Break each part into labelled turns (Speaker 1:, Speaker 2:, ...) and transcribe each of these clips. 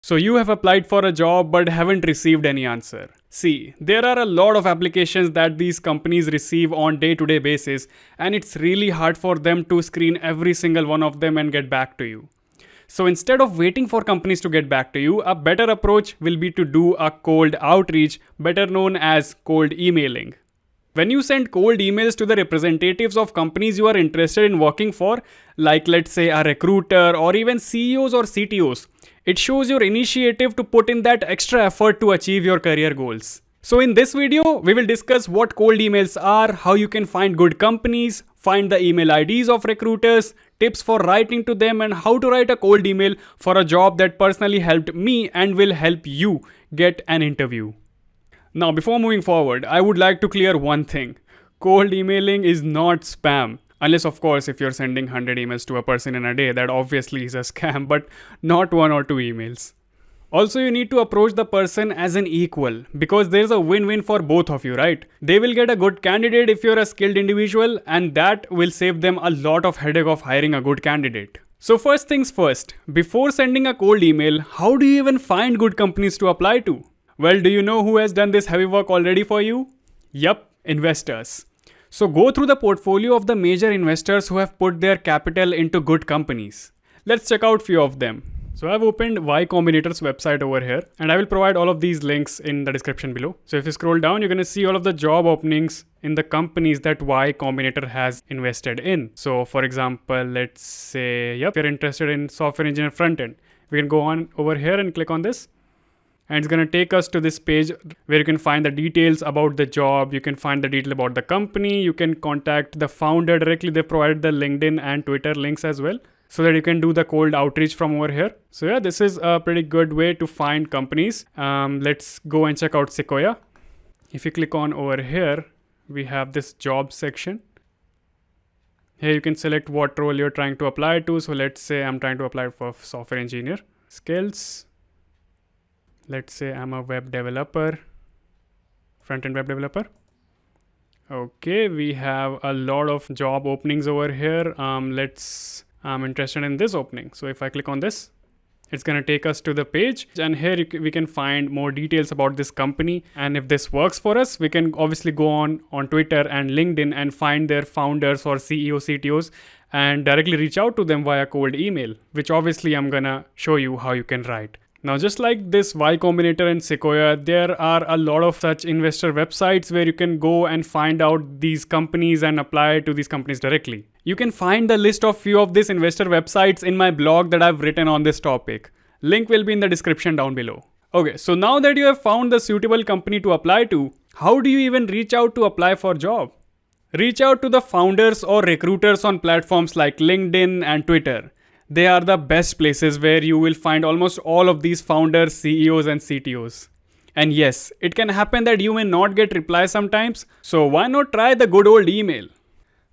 Speaker 1: So you have applied for a job but haven't received any answer. See, there are a lot of applications that these companies receive on day-to-day basis, and it's really hard for them to screen every single one of them and get back to you. So instead of waiting for companies to get back to you, a better approach will be to do a cold outreach, better known as cold emailing. When you send cold emails to the representatives of companies you are interested in working for, like let's say a recruiter or even CEOs or CTOs, it shows your initiative to put in that extra effort to achieve your career goals. So in this video, we will discuss what cold emails are, how you can find good companies, find the email IDs of recruiters, tips for writing to them, and how to write a cold email for a job that personally helped me and will help you get an interview. Now, before moving forward, I would like to clear one thing. Cold emailing is not spam. Unless, of course, if you're sending 100 emails to a person in a day, that obviously is a scam, but not 1 or 2 emails. Also, you need to approach the person as an equal because there's a win-win for both of you, right? They will get a good candidate if you're a skilled individual, and that will save them a lot of headache of hiring a good candidate. So first things first, before sending a cold email, how do you even find good companies to apply to? Well, do you know who has done this heavy work already for you? Yup, investors. So go through the portfolio of the major investors who have put their capital into good companies. Let's check out few of them. So I've opened Y Combinator's website over here, and I will provide all of these links in the description below. So if you scroll down, you're going to see all of the job openings in the companies that Y Combinator has invested in. So for example, let's say, if you're interested in software engineer front end, we can go on over here and click on this. And it's going to take us to this page where you can find the details about the job. You can find the detail about the company. You can contact the founder directly. They provided the LinkedIn and Twitter links as well, so that you can do the cold outreach from over here. So yeah, this is a pretty good way to find companies. Let's go and check out Sequoia. If you click on over here, we have this job section. Here you can select what role you're trying to apply to. So let's say I'm trying to apply for software engineer. Skills. Let's say I'm a web developer, front-end web developer. Okay, we have a lot of job openings over here. I'm interested in this opening. So if I click on this, it's going to take us to the page, and here we can find more details about this company. And if this works for us, we can obviously go on Twitter and LinkedIn and find their founders or CEO, CTOs and directly reach out to them via cold email, which obviously I'm going to show you how you can write. Now, just like this Y Combinator and Sequoia, there are a lot of such investor websites where you can go and find out these companies and apply to these companies directly. You can find the list of few of these investor websites in my blog that I've written on this topic. Link will be in the description down below. Okay, so now that you have found the suitable company to apply to, how do you even reach out to apply for a job? Reach out to the founders or recruiters on platforms like LinkedIn and Twitter. They are the best places where you will find almost all of these founders, CEOs and CTOs. And yes, it can happen that you may not get replies sometimes, so why not try the good old email?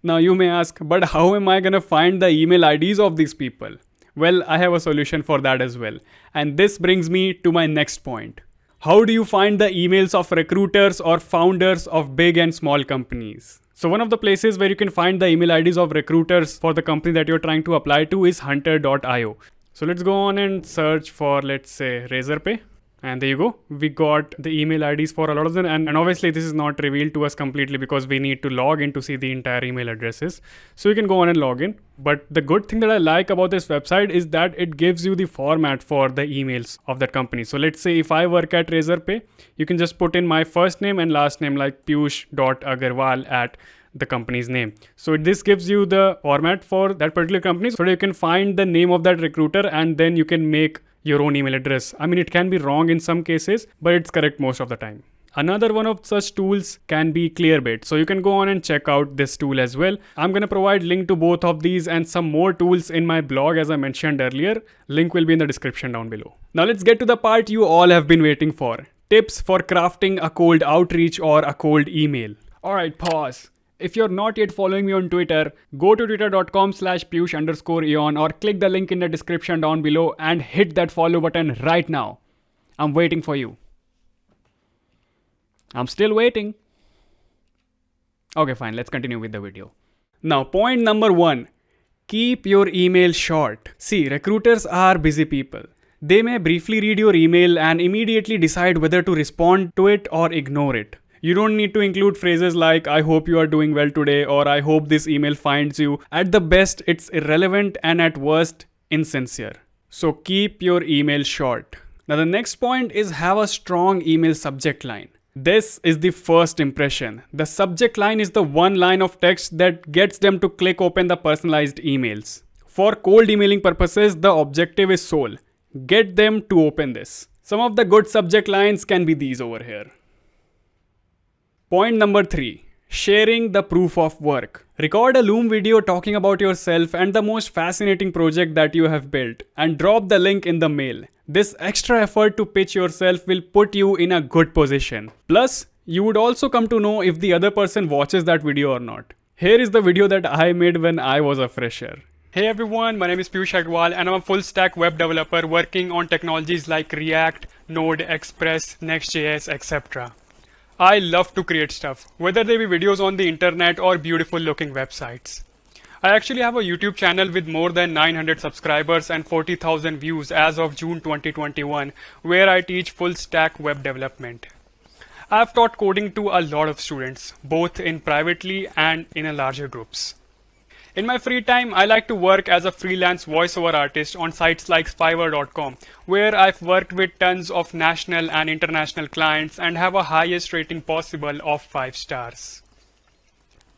Speaker 1: Now you may ask, but how am I gonna find the email IDs of these people? Well, I have a solution for that as well. And this brings me to my next point. How do you find the emails of recruiters or founders of big and small companies? So one of the places where you can find the email IDs of recruiters for the company that you're trying to apply to is hunter.io. So let's go on and search for, let's say, Razorpay. And there you go. We got the email IDs for a lot of them. And obviously this is not revealed to us completely because we need to log in to see the entire email addresses. So you can go on and log in. But the good thing that I like about this website is that it gives you the format for the emails of that company. So let's say if I work at Razorpay, you can just put in my first name and last name like Piyush.Agarwal at the company's name. So this gives you the format for that particular company so that you can find the name of that recruiter and then you can make your own email address. I mean, it can be wrong in some cases, but it's correct most of the time. Another one of such tools can be Clearbait. So you can go on and check out this tool as well. I'm going to provide link to both of these and some more tools in my blog as I mentioned earlier. Link will be in the description down below. Now let's get to the part you all have been waiting for. Tips for crafting a cold outreach or a cold email. Alright, pause. If you're not yet following me on Twitter, go to twitter.com/Piyush_Eon or click the link in the description down below and hit that follow button right now. I'm waiting for you. I'm still waiting. Okay, fine. Let's continue with the video. Now, point number 1. Keep your email short. See, recruiters are busy people. They may briefly read your email and immediately decide whether to respond to it or ignore it. You don't need to include phrases like, I hope you are doing well today, or I hope this email finds you. At the best, it's irrelevant, and at worst, insincere. So keep your email short. Now the next point is have a strong email subject line. This is the first impression. The subject line is the one line of text that gets them to click open the personalized emails. For cold emailing purposes, the objective is sole. Get them to open this. Some of the good subject lines can be these over here. Point number 3. Sharing the proof of work. Record a Loom video talking about yourself and the most fascinating project that you have built and drop the link in the mail. This extra effort to pitch yourself will put you in a good position. Plus, you would also come to know if the other person watches that video or not. Here is the video that I made when I was a fresher. Hey everyone, my name is Piyush Agarwal and I'm a full stack web developer working on technologies like React, Node, Express, Next.js, etc. I love to create stuff, whether they be videos on the internet or beautiful looking websites. I actually have a YouTube channel with more than 900 subscribers and 40,000 views as of June 2021, where I teach full stack web development. I've taught coding to a lot of students, both in privately and in a larger groups. In my free time, I like to work as a freelance voiceover artist on sites like Fiverr.com, where I've worked with tons of national and international clients and have a highest rating possible of 5 stars.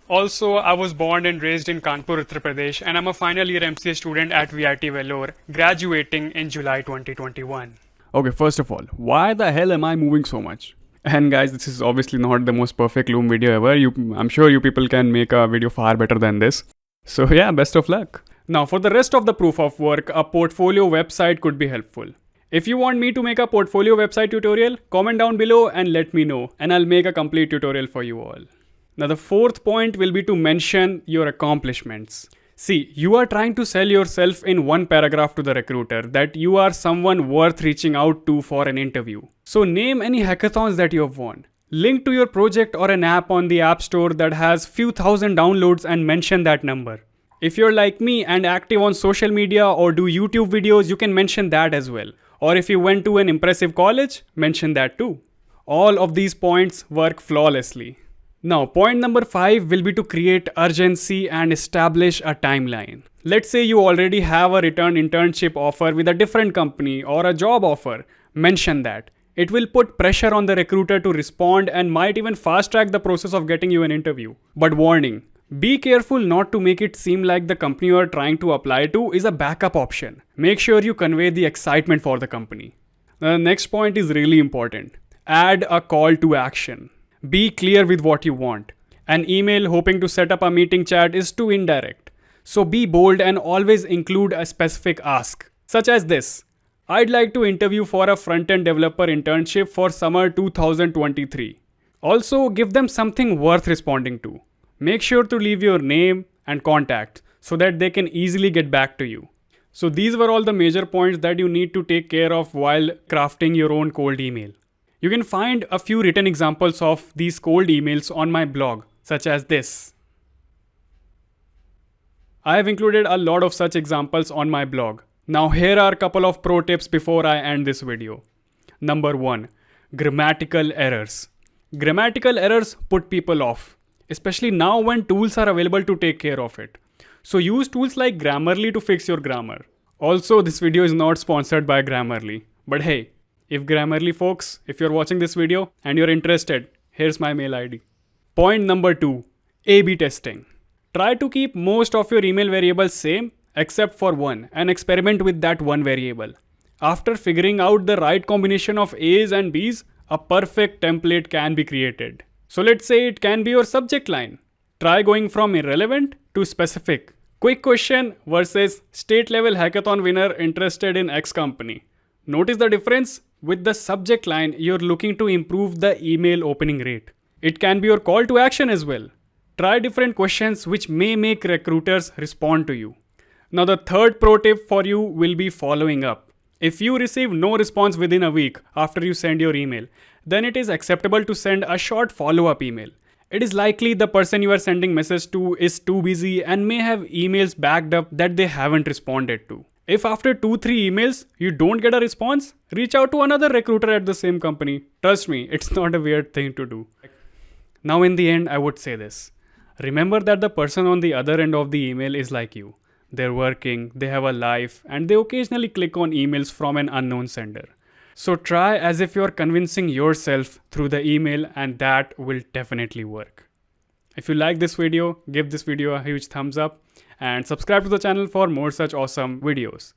Speaker 1: Also, I was born and raised in Kanpur, Uttar Pradesh, and I'm a final year MCA student at VIT Vellore, graduating in July 2021. Okay, first of all, why the hell am I moving so much? And guys, this is obviously not the most perfect Loom video ever. I'm sure you people can make a video far better than this. So yeah, best of luck. Now for the rest of the proof of work, a portfolio website could be helpful. If you want me to make a portfolio website tutorial, comment down below and let me know, and I'll make a complete tutorial for you all. Now the fourth point will be to mention your accomplishments. See, you are trying to sell yourself in one paragraph to the recruiter that you are someone worth reaching out to for an interview. So name any hackathons that you have won. Link to your project or an app on the App Store that has few thousand downloads and mention that number. If you're like me and active on social media or do YouTube videos, you can mention that as well. Or if you went to an impressive college, mention that too. All of these points work flawlessly. Now, point number 5 will be to create urgency and establish a timeline. Let's say you already have a return internship offer with a different company or a job offer. Mention that. It will put pressure on the recruiter to respond and might even fast track the process of getting you an interview. But warning, be careful not to make it seem like the company you are trying to apply to is a backup option. Make sure you convey the excitement for the company. The next point is really important. Add a call to action. Be clear with what you want. An email hoping to set up a meeting chat is too indirect. So be bold and always include a specific ask, such as this. I'd like to interview for a front-end developer internship for summer 2023. Also, give them something worth responding to. Make sure to leave your name and contact so that they can easily get back to you. So these were all the major points that you need to take care of while crafting your own cold email. You can find a few written examples of these cold emails on my blog, such as this. I have included a lot of such examples on my blog. Now here are a couple of pro tips before I end this video. Number 1. Grammatical errors. Grammatical errors put people off, especially now when tools are available to take care of it. So use tools like Grammarly to fix your grammar. Also, this video is not sponsored by Grammarly. But hey, if Grammarly folks, if you're watching this video and you're interested, here's my mail ID. Point number 2. A/B testing. Try to keep most of your email variables same except for one and experiment with that one variable. After figuring out the right combination of A's and B's, a perfect template can be created. So let's say it can be your subject line. Try going from irrelevant to specific. Quick question versus state level hackathon winner interested in X company. Notice the difference? With the subject line, you're looking to improve the email opening rate. It can be your call to action as well. Try different questions which may make recruiters respond to you. Now the third pro tip for you will be following up. If you receive no response within a week after you send your email, then it is acceptable to send a short follow-up email. It is likely the person you are sending message to is too busy and may have emails backed up that they haven't responded to. If after 2-3 emails you don't get a response, reach out to another recruiter at the same company. Trust me, it's not a weird thing to do. Now in the end, I would say this. Remember that the person on the other end of the email is like you. They're working, they have a life, and they occasionally click on emails from an unknown sender. So try as if you're convincing yourself through the email, and that will definitely work. If you like this video, give this video a huge thumbs up and subscribe to the channel for more such awesome videos.